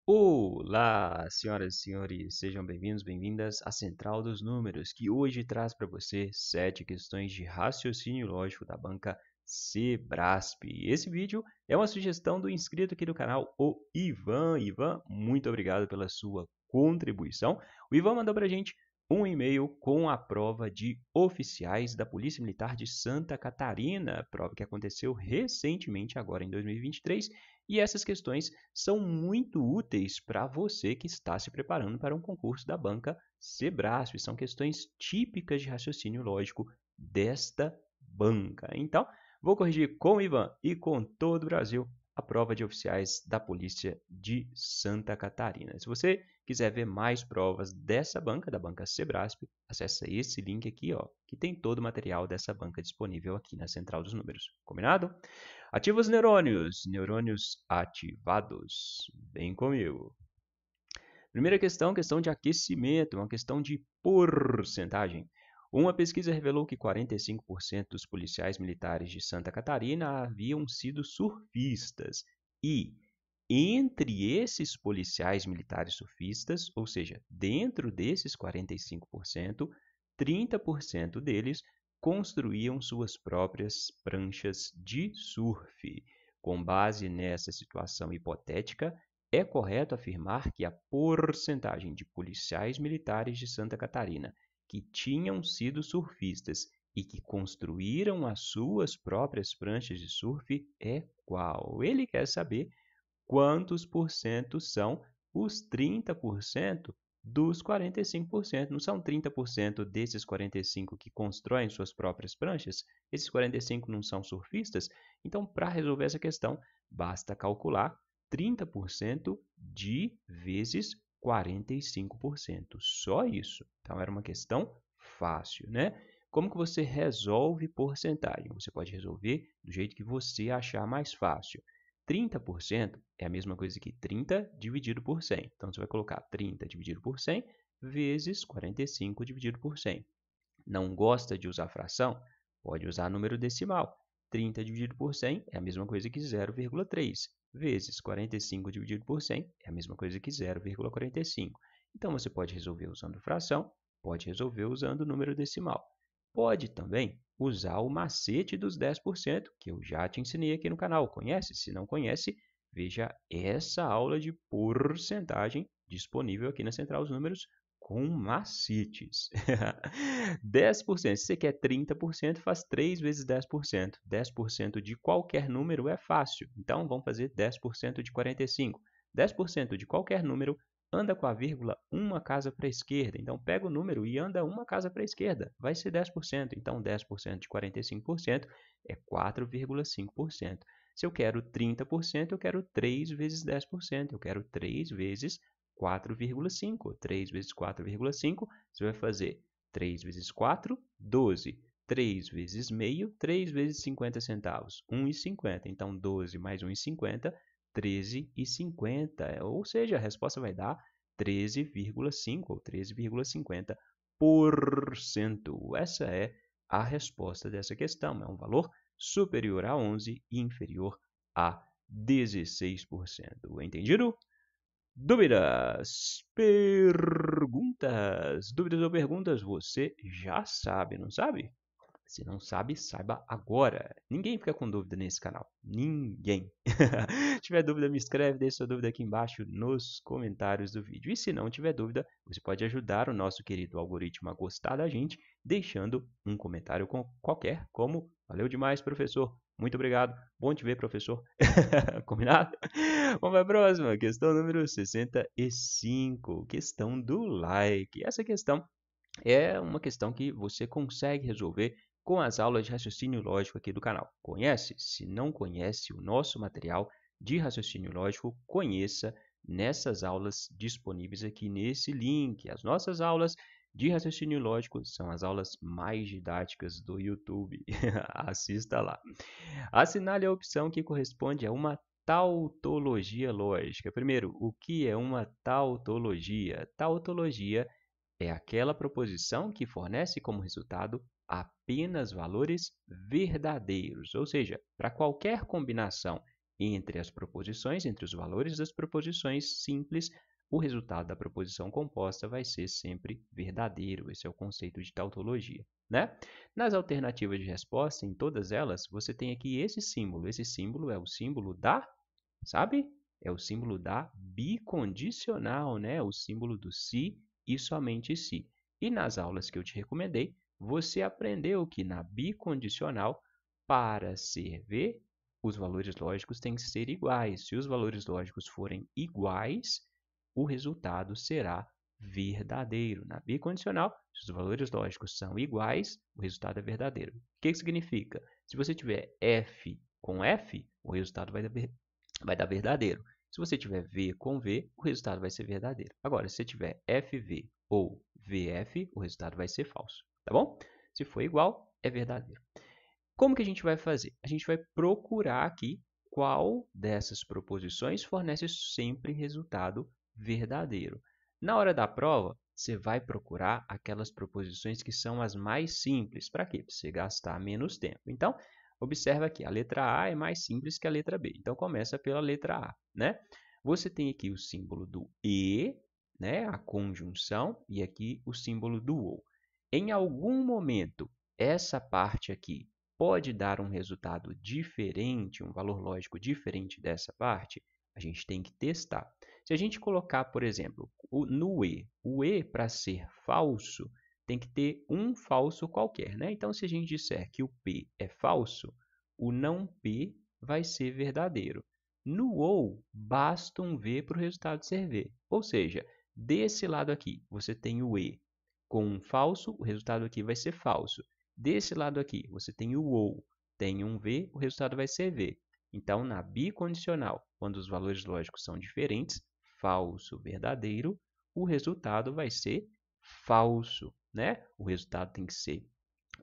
Olá, senhoras e senhores, sejam bem-vindos, bem-vindas à Central dos Números, que hoje traz para você 7 questões de raciocínio lógico da banca Sebrasp. Esse vídeo é uma sugestão do inscrito aqui do canal, o Ivan. Ivan, muito obrigado pela sua contribuição. O Ivan mandou para a gente um e-mail com a prova de oficiais da Polícia Militar de Santa Catarina, prova que aconteceu recentemente, agora em 2023, e essas questões são muito úteis para você que está se preparando para um concurso da banca Sebrasp. São questões típicas de raciocínio lógico desta banca. Então, vou corrigir com o Ivan e com todo o Brasil a prova de oficiais da Polícia de Santa Catarina. Se você quiser ver mais provas dessa banca, da banca Sebrasp, acessa esse link aqui, ó, que tem todo o material dessa banca disponível aqui na Central dos Números. Combinado? Ativa os neurônios. Neurônios ativados. Vem comigo. Primeira questão, questão de aquecimento, uma questão de porcentagem. Uma pesquisa revelou que 45% dos policiais militares de Santa Catarina haviam sido surfistas. E, entre esses policiais militares surfistas, ou seja, dentro desses 45%, 30% deles construíam suas próprias pranchas de surf. Com base nessa situação hipotética, é correto afirmar que a porcentagem de policiais militares de Santa Catarina que tinham sido surfistas e que construíram as suas próprias pranchas de surf é qual? Ele quer saber quantos por cento são os 30% dos 45%. Não são 30% desses 45% que constroem suas próprias pranchas? Esses 45% não são surfistas? Então, para resolver essa questão, basta calcular 30% de vezes 45%. Só isso. Então, era uma questão fácil, né? Como que você resolve porcentagem? Você pode resolver do jeito que você achar mais fácil. 30% é a mesma coisa que 30 dividido por 100. Então, você vai colocar 30 dividido por 100 vezes 45 dividido por 100. Não gosta de usar fração? Pode usar número decimal. 30 dividido por 100 é a mesma coisa que 0,3 vezes 45 dividido por 100 é a mesma coisa que 0,45. Então, você pode resolver usando fração, pode resolver usando número decimal. Pode também usar o macete dos 10%, que eu já te ensinei aqui no canal. Conhece? Se não conhece, veja essa aula de porcentagem disponível aqui na Central dos Números com macetes. 10%. Se você quer 30%, faz 3 vezes 10%. 10% de qualquer número é fácil. Então, vamos fazer 10% de 45. 10% de qualquer número anda com a vírgula uma casa para a esquerda. Então, pega o número e anda uma casa para a esquerda. Vai ser 10%. Então, 10% de 45% é 4,5%. Se eu quero 30%, eu quero 3 vezes 10%. Eu quero 3 vezes 4,5. 3 vezes 4,5, você vai fazer 3 vezes 4, 12. 3 vezes meio, 3 vezes 50 centavos, 1,50. Então, 12 mais 1,50, 13,50. Ou seja, a resposta vai dar 13,5 ou 13,50%. Essa é a resposta dessa questão. É um valor superior a 11 e inferior a 16%. Entendido? Dúvidas, perguntas, dúvidas ou perguntas, você já sabe, não sabe? Se não sabe, saiba agora. Ninguém fica com dúvida nesse canal. Ninguém. Se tiver dúvida, me escreve, deixe sua dúvida aqui embaixo nos comentários do vídeo. E se não tiver dúvida, você pode ajudar o nosso querido algoritmo a gostar da gente, deixando um comentário qualquer, como valeu demais, professor. Muito obrigado. Bom te ver, professor. Combinado? Vamos para a próxima. Questão número 65. Questão do like. Essa questão é uma questão que você consegue resolver com as aulas de raciocínio lógico aqui do canal. Conhece? Se não conhece o nosso material de raciocínio lógico, conheça nessas aulas disponíveis aqui nesse link. As nossas aulas de raciocínio lógico são as aulas mais didáticas do YouTube. Assista lá. Assinale a opção que corresponde a uma tautologia lógica. Primeiro, o que é uma tautologia? Tautologia é aquela proposição que fornece como resultado apenas valores verdadeiros, ou seja, para qualquer combinação entre as proposições, entre os valores das proposições simples, o resultado da proposição composta vai ser sempre verdadeiro. Esse é o conceito de tautologia, né? Nas alternativas de resposta, em todas elas, você tem aqui esse símbolo. Esse símbolo é o símbolo da, sabe? É o símbolo da bicondicional, né? O símbolo do se e somente se. E nas aulas que eu te recomendei, você aprendeu que na bicondicional, para ser V, os valores lógicos têm que ser iguais. Se os valores lógicos forem iguais, o resultado será verdadeiro. Na bicondicional, se os valores lógicos são iguais, o resultado é verdadeiro. O que significa? Se você tiver F com F, o resultado vai dar verdadeiro. Se você tiver V com V, o resultado vai ser verdadeiro. Agora, se você tiver FV ou VF, o resultado vai ser falso, tá bom? Se for igual, é verdadeiro. Como que a gente vai fazer? A gente vai procurar aqui qual dessas proposições fornece sempre resultado verdadeiro. Na hora da prova, você vai procurar aquelas proposições que são as mais simples. Para quê? Para você gastar menos tempo. Então, observa aqui, a letra A é mais simples que a letra B. Então, começa pela letra A, né? Você tem aqui o símbolo do E, né? A conjunção, e aqui o símbolo do OU. Em algum momento, essa parte aqui pode dar um resultado diferente, um valor lógico diferente dessa parte, a gente tem que testar. Se a gente colocar, por exemplo, no E, o E para ser falso, tem que ter um falso qualquer, né? Então, se a gente disser que o P é falso, o não P vai ser verdadeiro. No OU, basta um V para o resultado ser V. Ou seja, desse lado aqui, você tem o E com um falso, o resultado aqui vai ser falso. Desse lado aqui, você tem o OU, tem um V, o resultado vai ser V. Então, na bicondicional, quando os valores lógicos são diferentes, falso, verdadeiro, o resultado vai ser falso, né? O resultado tem que ser,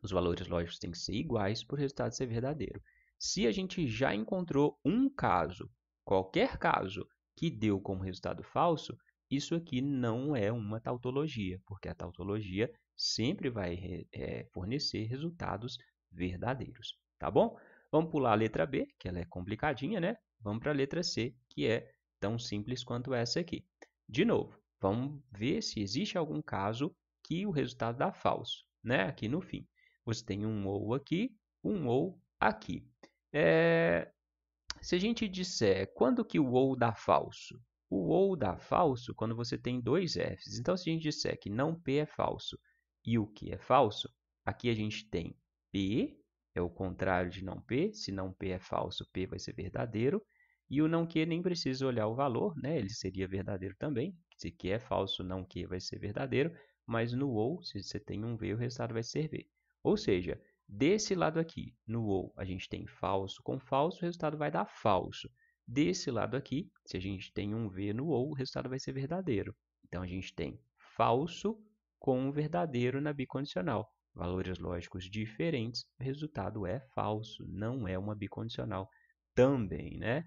os valores lógicos têm que ser iguais para o resultado ser verdadeiro. Se a gente já encontrou um caso, qualquer caso, que deu como resultado falso, isso aqui não é uma tautologia, porque a tautologia sempre vai fornecer resultados verdadeiros, tá bom? Vamos pular a letra B, que ela é complicadinha, né? Vamos para a letra C, que é tão simples quanto essa aqui. De novo, vamos ver se existe algum caso que o resultado dá falso, né? Aqui no fim. Você tem um ou aqui, um ou aqui. Se a gente disser quando que o ou dá falso? O ou dá falso quando você tem dois Fs. Então, se a gente disser que não P é falso e o Q é falso, aqui a gente tem P, é o contrário de não P. Se não P é falso, P vai ser verdadeiro. E o não Q nem precisa olhar o valor, né? Ele seria verdadeiro também. Se Q é falso, não Q vai ser verdadeiro. Mas no ou, se você tem um V, o resultado vai ser V. Ou seja, desse lado aqui, no OU, a gente tem falso com falso, o resultado vai dar falso. Desse lado aqui, se a gente tem um V no OU, o resultado vai ser verdadeiro. Então, a gente tem falso com verdadeiro na bicondicional. Valores lógicos diferentes, o resultado é falso, não é uma bicondicional também, né?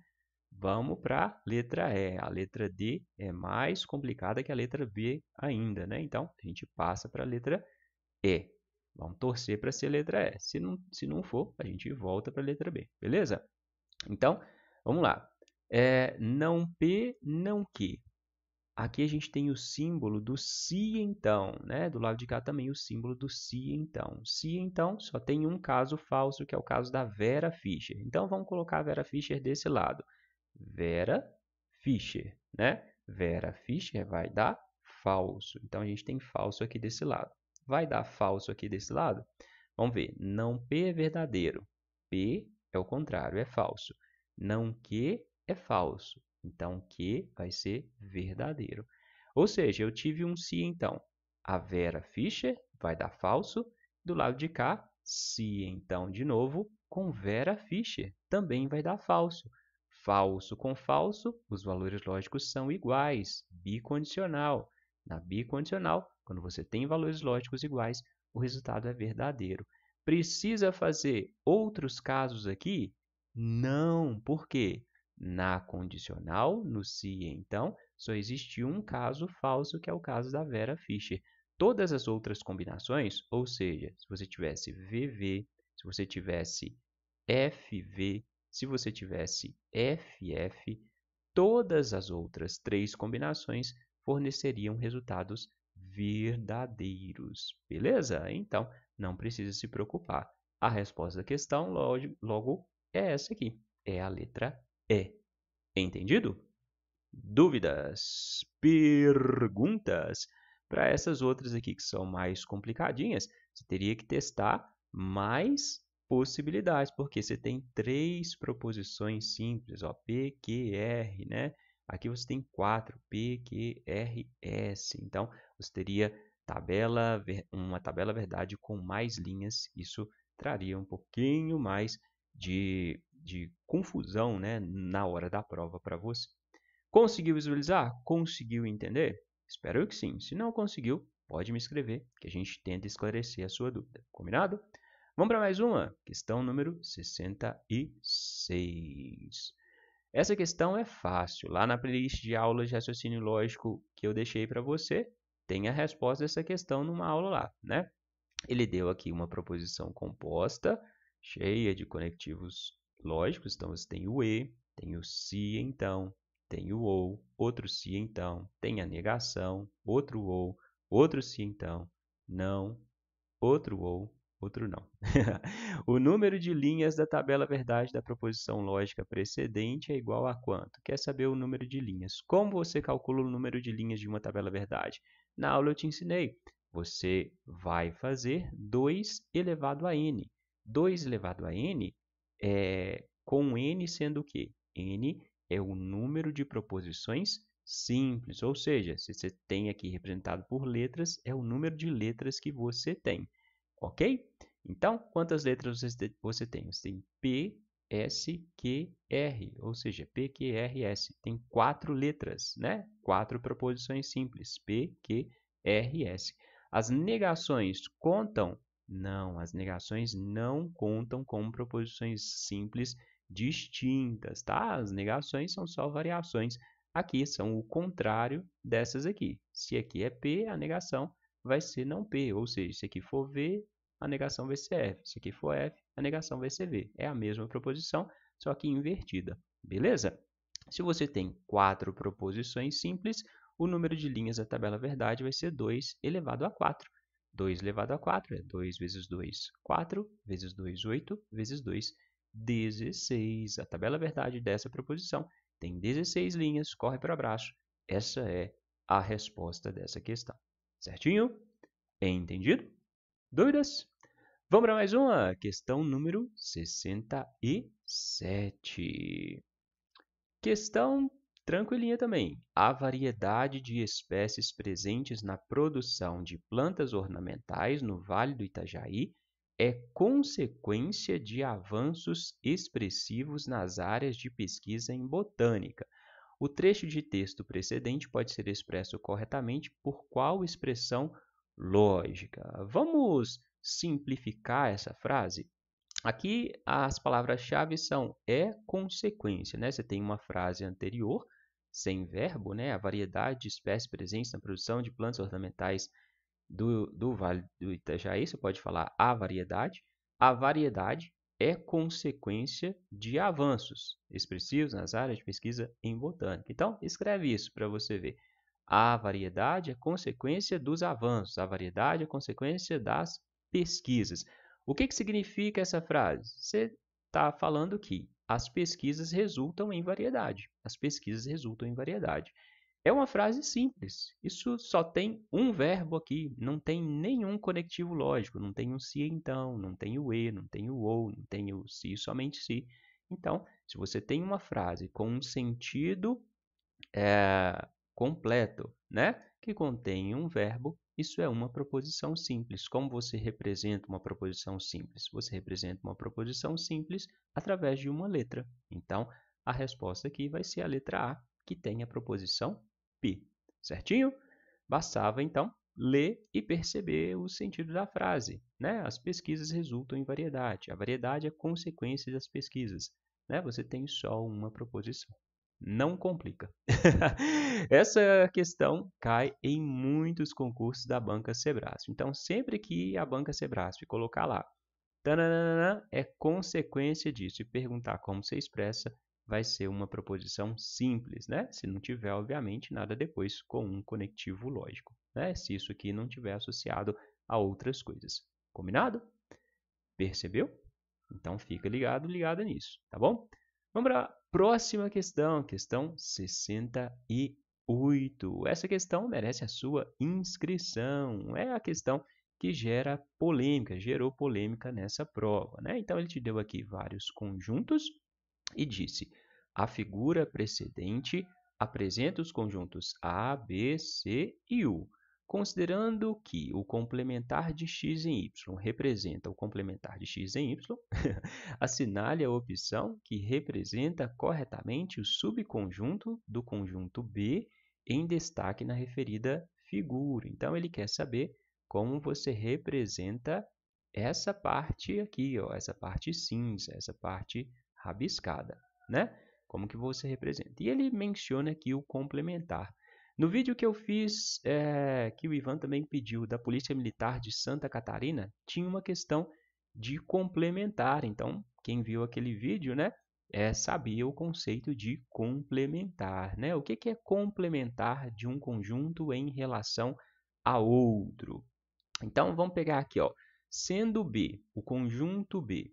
Vamos para a letra E. A letra D é mais complicada que a letra B ainda, né? Então, a gente passa para a letra E. Vamos torcer para ser a letra E. Se não for, a gente volta para a letra B, beleza? Então, vamos lá. Não P, não Q. Aqui a gente tem o símbolo do se então, né? Do lado de cá também o símbolo do se então. Se então só tem um caso falso, que é o caso da Vera Fischer. Então, vamos colocar a Vera Fischer desse lado. Vera Fischer, né? Vera Fischer vai dar falso. Então, a gente tem falso aqui desse lado. Vai dar falso aqui desse lado? Vamos ver. Não P é verdadeiro. P é o contrário, é falso. Não Q é falso. Então, Q vai ser verdadeiro. Ou seja, eu tive um se então. A Vera Fischer vai dar falso. Do lado de cá, se então de novo, com Vera Fischer também vai dar falso. Falso com falso, os valores lógicos são iguais. Bicondicional. Na bicondicional, quando você tem valores lógicos iguais, o resultado é verdadeiro. Precisa fazer outros casos aqui? Não. Por quê? Na condicional, no se então, só existe um caso falso, que é o caso da Vera Fischer. Todas as outras combinações, ou seja, se você tivesse VV, se você tivesse FV, Se você tivesse FF, todas as outras 3 combinações forneceriam resultados verdadeiros, beleza? Então, não precisa se preocupar. A resposta da questão, logo, é essa aqui, é a letra E. Entendido? Dúvidas? Perguntas? Para essas outras aqui que são mais complicadinhas, você teria que testar mais possibilidades, porque você tem 3 proposições simples, ó, P, Q, R, né? Aqui você tem 4, P, Q, R, S. Então, você teria uma tabela verdade com mais linhas. Isso traria um pouquinho mais de confusão, né, na hora da prova para você. Conseguiu visualizar? Conseguiu entender? Espero que sim. Se não conseguiu, pode me escrever, que a gente tenta esclarecer a sua dúvida. Combinado? Vamos para mais uma. Questão número 66. Essa questão é fácil. Lá na playlist de aulas de raciocínio lógico que eu deixei para você, tem a resposta dessa questão numa aula lá, né? Ele deu aqui uma proposição composta, cheia de conectivos lógicos. Então, você tem o e, tem o se então, tem o ou, outro se então, tem a negação, outro ou, outro se então, não, outro ou, outro não. O número de linhas da tabela verdade da proposição lógica precedente é igual a quanto? Quer saber o número de linhas? Como você calcula o número de linhas de uma tabela verdade? Na aula eu te ensinei. Você vai fazer 2 elevado a n. 2 elevado a n com n sendo o quê? N é o número de proposições simples, ou seja, se você tem aqui representado por letras, é o número de letras que você tem, ok? Então, quantas letras você tem? Você tem P, S, Q, R, ou seja, P, Q, R, S. Tem 4 letras, né? 4 proposições simples, P, Q, R, S. As negações contam? Não, as negações não contam como proposições simples distintas, tá? As negações são só variações. Aqui são o contrário dessas aqui. Se aqui é P, a negação vai ser não P, ou seja, se aqui for V, a negação vai ser F. Se aqui for F, a negação vai ser V. É a mesma proposição, só que invertida, beleza? Se você tem 4 proposições simples, o número de linhas da tabela verdade vai ser 2 elevado a 4. 2 elevado a 4 é 2 vezes 2, 4, vezes 2, 8, vezes 2, 16. A tabela verdade dessa proposição tem 16 linhas, corre para baixo. Essa é a resposta dessa questão. Certinho? Entendido? Dúvidas? Vamos para mais uma. Questão número 67. Questão tranquilinha também. A variedade de espécies presentes na produção de plantas ornamentais no Vale do Itajaí é consequência de avanços expressivos nas áreas de pesquisa em botânica. O trecho de texto precedente pode ser expresso corretamente por qual expressão lógica? Vamos simplificar essa frase? Aqui as palavras-chave são consequência, né? Você tem uma frase anterior, sem verbo, né? A variedade de espécies presentes na produção de plantas ornamentais do Vale do Itajaí, você pode falar a variedade. A variedade é consequência de avanços expressivos nas áreas de pesquisa em botânica. Então, escreve isso para você ver. A variedade é consequência dos avanços, a variedade é consequência das pesquisas. O que significa essa frase? Você está falando que as pesquisas resultam em variedade. As pesquisas resultam em variedade. É uma frase simples. Isso só tem um verbo aqui, não tem nenhum conectivo lógico, não tem o se então, não tem o e, não tem o ou, não tem o se, somente se. Então, se você tem uma frase com um sentido completo, né, que contém um verbo, isso é uma proposição simples. Como você representa uma proposição simples? Você representa uma proposição simples através de uma letra. Então, a resposta aqui vai ser a letra A, que tem a proposição P, certinho? Bastava, então, ler e perceber o sentido da frase, né? As pesquisas resultam em variedade. A variedade é consequência das pesquisas, né? Você tem só uma proposição. Não complica. Essa questão cai em muitos concursos da banca Sebrasp. Então, sempre que a banca Sebrasp colocar lá tananana é consequência disso. E perguntar como você expressa vai ser uma proposição simples, né? Se não tiver, obviamente, nada depois com um conectivo lógico, né? Se isso aqui não tiver associado a outras coisas. Combinado? Percebeu? Então fica ligado, ligada nisso, tá bom? Vamos para a próxima questão, questão 68. Essa questão merece a sua inscrição. É a questão que gera polêmica, gerou polêmica nessa prova, né? Então ele te deu aqui vários conjuntos e disse: a figura precedente apresenta os conjuntos A, B, C e U. Considerando que o complementar de x em y representa o complementar de x em y, assinale a opção que representa corretamente o subconjunto do conjunto B em destaque na referida figura. Então, ele quer saber como você representa essa parte aqui, ó, essa parte cinza, essa parte rabiscada, né? Como que você representa? E ele menciona aqui o complementar. No vídeo que eu fiz, que o Ivan também pediu, da Polícia Militar de Santa Catarina, tinha uma questão de complementar. Então, quem viu aquele vídeo, né, sabia o conceito de complementar, né? O que é complementar de um conjunto em relação a outro? Então, vamos pegar aqui, ó. Sendo B, o conjunto B,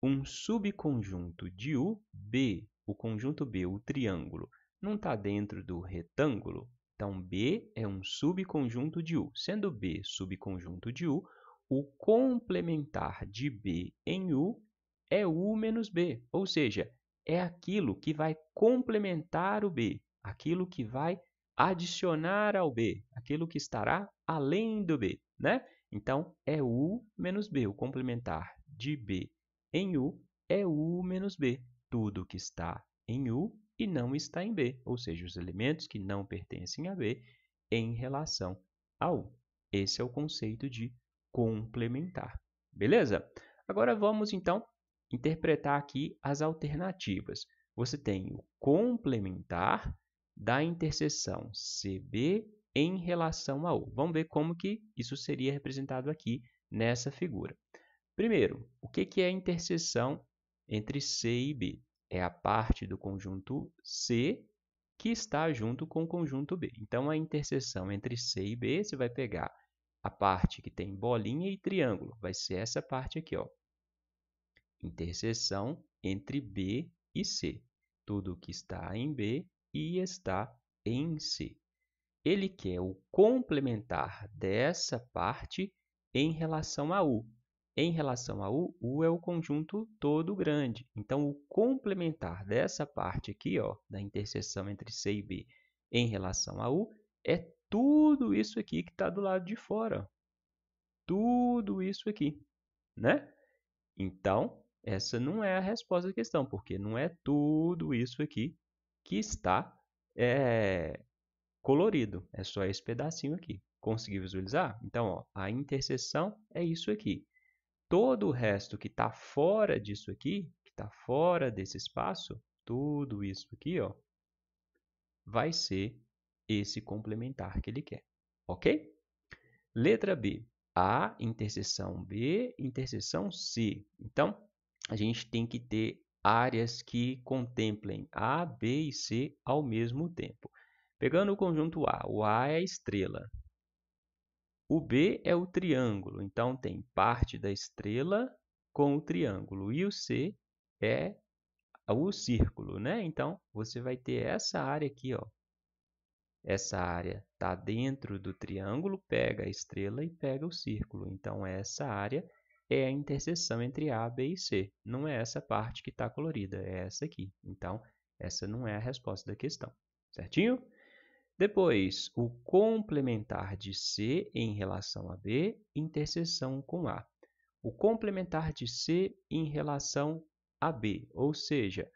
um subconjunto de U, B, o conjunto B, o triângulo, não está dentro do retângulo, então B é um subconjunto de U. Sendo B subconjunto de U, o complementar de B em U é U menos B, ou seja, é aquilo que vai complementar o B, aquilo que vai adicionar ao B, aquilo que estará além do B, né? Então, é U menos B, o complementar de B em U é U menos B, tudo que está em U e não está em B, ou seja, os elementos que não pertencem a B em relação a U. Esse é o conceito de complementar. Beleza? Agora vamos então interpretar aqui as alternativas. Você tem o complementar da interseção CB em relação a U. Vamos ver como que isso seria representado aqui nessa figura. Primeiro, o que é a interseção entre C e B? É a parte do conjunto C que está junto com o conjunto B. Então, a interseção entre C e B, você vai pegar a parte que tem bolinha e triângulo. Vai ser essa parte aqui, ó. Interseção entre B e C. Tudo que está em B e está em C. Ele quer o complementar dessa parte em relação a U. Em relação a U, U é o conjunto todo grande. Então, o complementar dessa parte aqui, ó, da interseção entre C e B em relação a U, é tudo isso aqui que está do lado de fora. Tudo isso aqui, né? Então, essa não é a resposta à questão, porque não é tudo isso aqui que está colorido. É só esse pedacinho aqui. Conseguiu visualizar? Então, ó, a interseção é isso aqui. Todo o resto que está fora disso aqui, que está fora desse espaço, tudo isso aqui, ó, vai ser esse complementar que ele quer. Ok? Letra B. A, interseção B, interseção C. Então, a gente tem que ter áreas que contemplem A, B e C ao mesmo tempo. Pegando o conjunto A, o A é a estrela. O B é o triângulo, então tem parte da estrela com o triângulo. E o C é o círculo, né? Então, você vai ter essa área aqui, ó. Essa área está dentro do triângulo, pega a estrela e pega o círculo. Então, essa área é a interseção entre A, B e C. Não é essa parte que está colorida, é essa aqui. Então, essa não é a resposta da questão. Certinho? Depois, o complementar de C em relação a B, interseção com A. O complementar de C em relação a B, ou seja,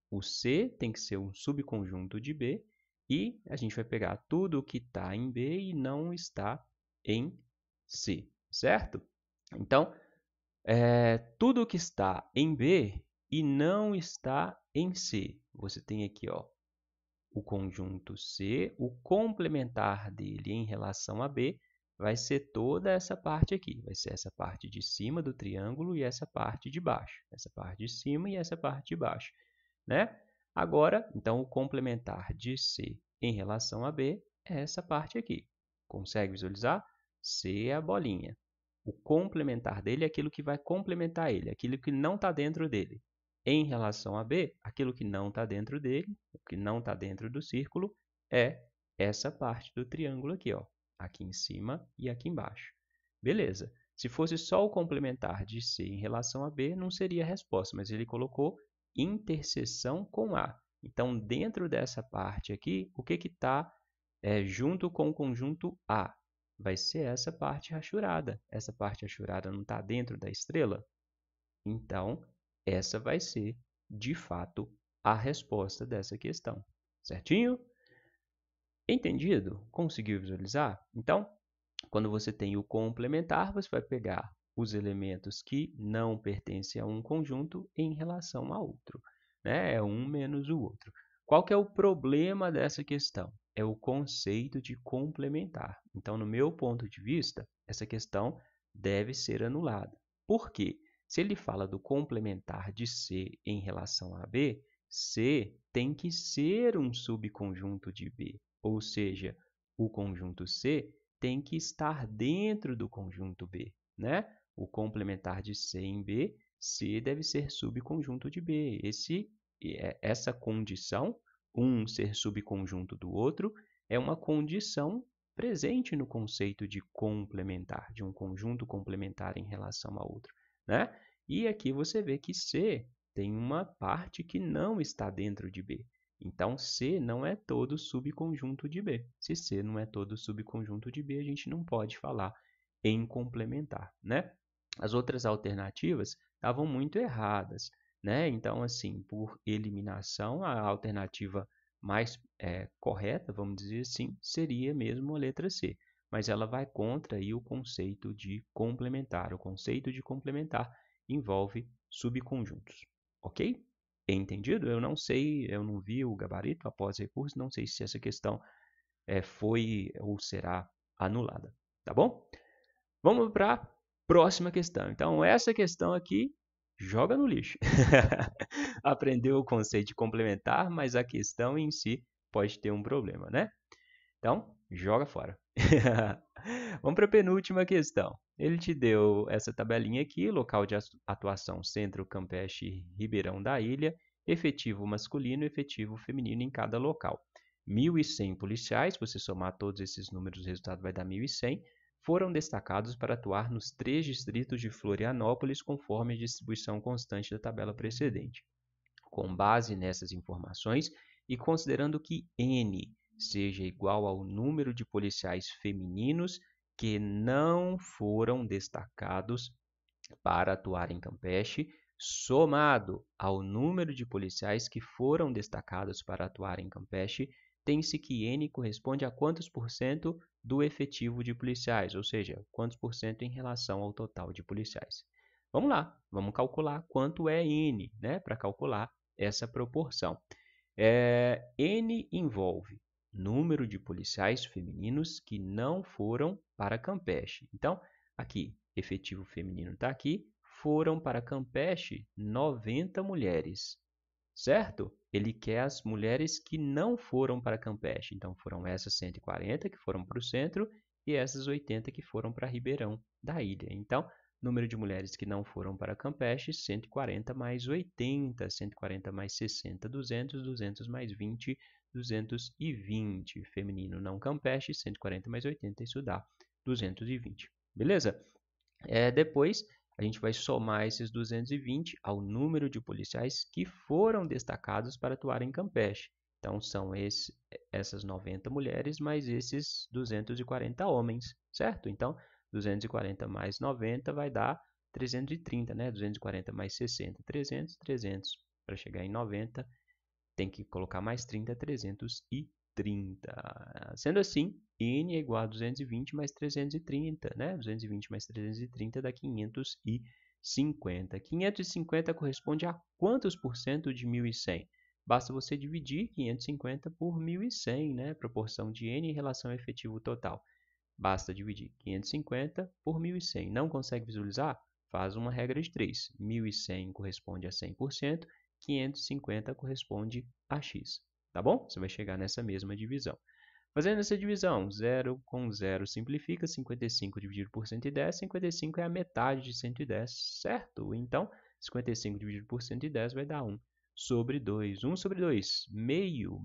o C tem que ser um subconjunto de B e a gente vai pegar tudo que está em B e não está em C, certo? Então, tudo que está em B e não está em C. Você tem aqui, ó, o conjunto C, o complementar dele em relação a B, vai ser toda essa parte aqui. Vai ser essa parte de cima do triângulo e essa parte de baixo. Essa parte de cima e essa parte de baixo, né? Agora, então, o complementar de C em relação a B é essa parte aqui. Consegue visualizar? C é a bolinha. O complementar dele é aquilo que vai complementar ele, aquilo que não está dentro dele. Em relação a B, aquilo que não está dentro dele, o que não está dentro do círculo, é essa parte do triângulo aqui, ó, aqui em cima e aqui embaixo. Beleza. Se fosse só o complementar de C em relação a B, não seria a resposta, mas ele colocou interseção com A. Então, dentro dessa parte aqui, o que está junto com o conjunto A? Vai ser essa parte rachurada. Essa parte rachurada não está dentro da estrela? Então, essa vai ser, de fato, a resposta dessa questão. Certinho? Entendido? Conseguiu visualizar? Então, quando você tem o complementar, você vai pegar os elementos que não pertencem a um conjunto em relação a outro, né? É um menos o outro. Qual que é o problema dessa questão? É o conceito de complementar. Então, no meu ponto de vista, essa questão deve ser anulada. Por quê? Se ele fala do complementar de C em relação a B, C tem que ser um subconjunto de B, ou seja, o conjunto C tem que estar dentro do conjunto B, né? O complementar de C em B, C deve ser subconjunto de B. Essa condição, um ser subconjunto do outro, é uma condição presente no conceito de complementar, de um conjunto complementar em relação a outro, né? E aqui você vê que C tem uma parte que não está dentro de B. Então, C não é todo subconjunto de B. Se C não é todo subconjunto de B, a gente não pode falar em complementar, né? As outras alternativas estavam muito erradas, né? Então, assim, por eliminação, a alternativa mais correta, vamos dizer assim, seria mesmo a letra C. Mas ela vai contra aí o conceito de complementar. O conceito de complementar envolve subconjuntos, ok? Entendido? Eu não sei, eu não vi o gabarito após recurso, não sei se essa questão foi ou será anulada, tá bom? Vamos para a próxima questão. Então, essa questão aqui, joga no lixo. Aprendeu o conceito de complementar, mas a questão em si pode ter um problema, né? Então, joga fora. Vamos para a penúltima questão. Ele te deu essa tabelinha aqui, local de atuação Centro Campeche Ribeirão da Ilha, efetivo masculino e efetivo feminino em cada local. 1.100 policiais, se você somar todos esses números, o resultado vai dar 1.100, foram destacados para atuar nos 3 distritos de Florianópolis, conforme a distribuição constante da tabela precedente. Com base nessas informações e considerando que N seja igual ao número de policiais femininos que não foram destacados para atuar em Campeche, somado ao número de policiais que foram destacados para atuar em Campeche, tem-se que N corresponde a quantos por cento do efetivo de policiais, ou seja, quantos por cento em relação ao total de policiais. Vamos lá, vamos calcular quanto é N, né, para calcular essa proporção. N envolve número de policiais femininos que não foram para Campeche. Então, aqui, efetivo feminino está aqui, foram para Campeche 90 mulheres, certo? Ele quer as mulheres que não foram para Campeche. Então, foram essas 140 que foram para o centro e essas 80 que foram para Ribeirão da Ilha. Então, número de mulheres que não foram para Campeche, 140 mais 80, 140 mais 60, 200, 200 mais 20, 220. Feminino não Campeche, 140 mais 80, isso dá 220. Beleza? Depois, a gente vai somar esses 220 ao número de policiais que foram destacados para atuar em Campeche. Então, são essas 90 mulheres mais esses 240 homens, certo? Então, 240 mais 90 vai dar 330, né? 240 mais 60, 300, 300. Para chegar em 90, tem que colocar mais 30, 330. Sendo assim, N é igual a 220 mais 330, né? 220 mais 330 dá 550. 550 corresponde a quantos por cento de 1.100? Basta você dividir 550 por 1.100, né? Proporção de N em relação ao efetivo total. Basta dividir 550 por 1.100. Não consegue visualizar? Faz uma regra de 3. 1.100 corresponde a 100%, 550 corresponde a x. Tá bom? Você vai chegar nessa mesma divisão. Fazendo essa divisão, 0 com 0 simplifica, 55 dividido por 110, 55 é a metade de 110, certo? Então, 55 dividido por 110 vai dar 1 sobre 2. 1 sobre 2, meio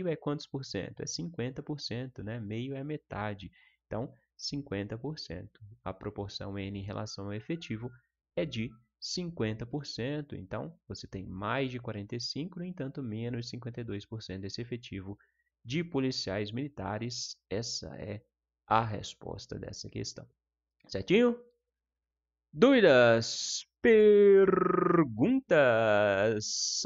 é quantos por cento? É 50%, né? Meio é metade, então 50%. A proporção n em relação ao efetivo é de 50%, então você tem mais de 45%, no entanto, menos de 52% desse efetivo de policiais militares. Essa é a resposta dessa questão. Certinho? Dúvidas? Perguntas?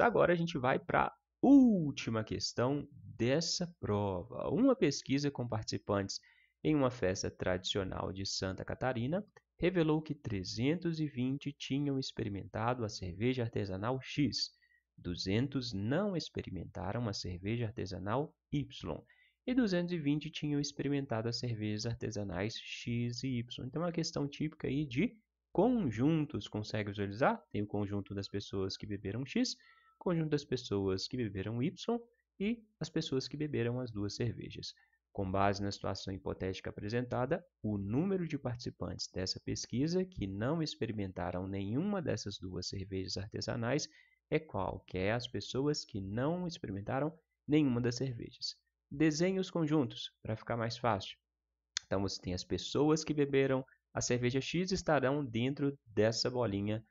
Agora a gente vai para a última questão dessa prova. Uma pesquisa com participantes em uma festa tradicional de Santa Catarina revelou que 320 tinham experimentado a cerveja artesanal X, 200 não experimentaram a cerveja artesanal Y e 220 tinham experimentado as cervejas artesanais X e Y. Então, é uma questão típica aí de conjuntos. Consegue visualizar? Tem o conjunto das pessoas que beberam X, conjunto das pessoas que beberam Y e as pessoas que beberam as duas cervejas. Com base na situação hipotética apresentada, o número de participantes dessa pesquisa que não experimentaram nenhuma dessas duas cervejas artesanais é qual? Que é as pessoas que não experimentaram nenhuma das cervejas. Desenhe os conjuntos para ficar mais fácil. Então, você tem as pessoas que beberam a cerveja X estarão dentro dessa bolinha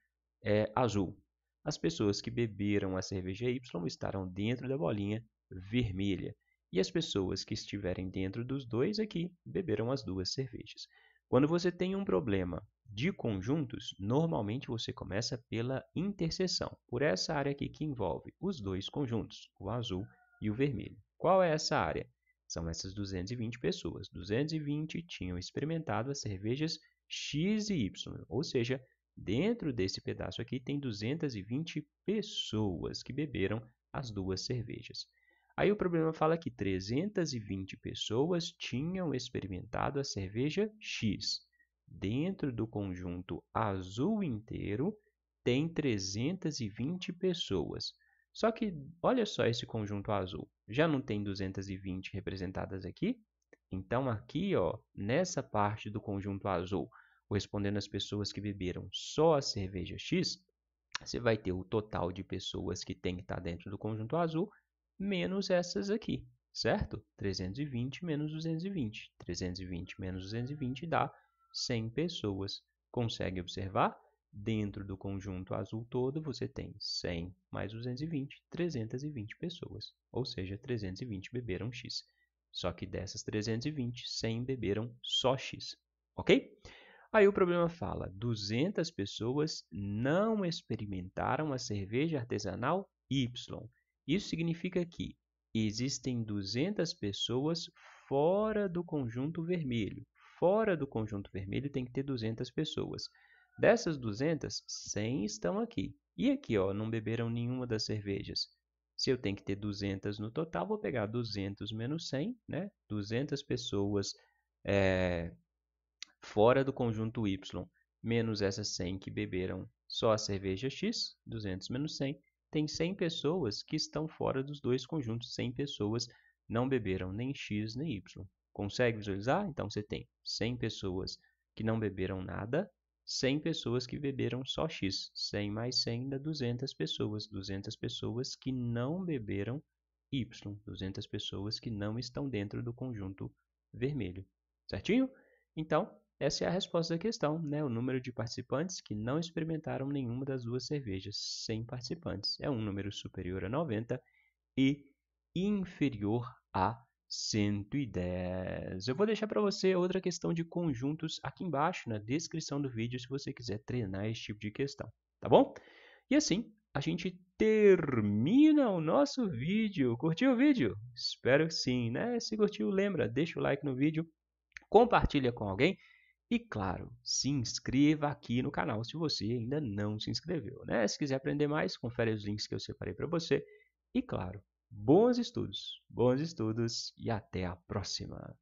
azul. As pessoas que beberam a cerveja Y estarão dentro da bolinha vermelha. E as pessoas que estiverem dentro dos dois aqui beberam as duas cervejas. Quando você tem um problema de conjuntos, normalmente você começa pela interseção, por essa área aqui que envolve os dois conjuntos, o azul e o vermelho. Qual é essa área? São essas 220 pessoas. 220 tinham experimentado as cervejas X e Y, ou seja, dentro desse pedaço aqui tem 220 pessoas que beberam as duas cervejas. Aí o problema fala que 320 pessoas tinham experimentado a cerveja X. Dentro do conjunto azul inteiro tem 320 pessoas. Só que olha só esse conjunto azul. Já não tem 220 representadas aqui? Então aqui, ó, nessa parte do conjunto azul, correspondendo às pessoas que beberam só a cerveja X, você vai ter o total de pessoas que tem que estar dentro do conjunto azul, menos essas aqui, certo? 320 menos 220. 320 menos 220 dá 100 pessoas. Consegue observar? Dentro do conjunto azul todo, você tem 100 mais 220, 320 pessoas. Ou seja, 320 beberam X. Só que dessas 320, 100 beberam só X. Ok? Aí o problema fala, 200 pessoas não experimentaram a cerveja artesanal Y. Isso significa que existem 200 pessoas fora do conjunto vermelho. Fora do conjunto vermelho tem que ter 200 pessoas. Dessas 200, 100 estão aqui. E aqui, ó, não beberam nenhuma das cervejas. Se eu tenho que ter 200 no total, vou pegar 200 menos 100, né? 200 pessoas fora do conjunto Y, menos essas 100 que beberam só a cerveja X, 200 menos 100, tem 100 pessoas que estão fora dos dois conjuntos. 100 pessoas não beberam nem X nem Y. Consegue visualizar? Então, você tem 100 pessoas que não beberam nada, 100 pessoas que beberam só X. 100 mais 100 dá 200 pessoas. 200 pessoas que não beberam Y. 200 pessoas que não estão dentro do conjunto vermelho. Certinho? Então, essa é a resposta da questão, né? O número de participantes que não experimentaram nenhuma das duas cervejas. 100 participantes é um número superior a 90 e inferior a 110. Eu vou deixar para você outra questão de conjuntos aqui embaixo na descrição do vídeo se você quiser treinar esse tipo de questão, tá bom? E assim, a gente termina o nosso vídeo. Curtiu o vídeo? Espero que sim, né? Se curtiu, lembra, deixa o like no vídeo, compartilha com alguém. E claro, se inscreva aqui no canal se você ainda não se inscreveu, né? Se quiser aprender mais, confere os links que eu separei para você. E claro, bons estudos e até a próxima!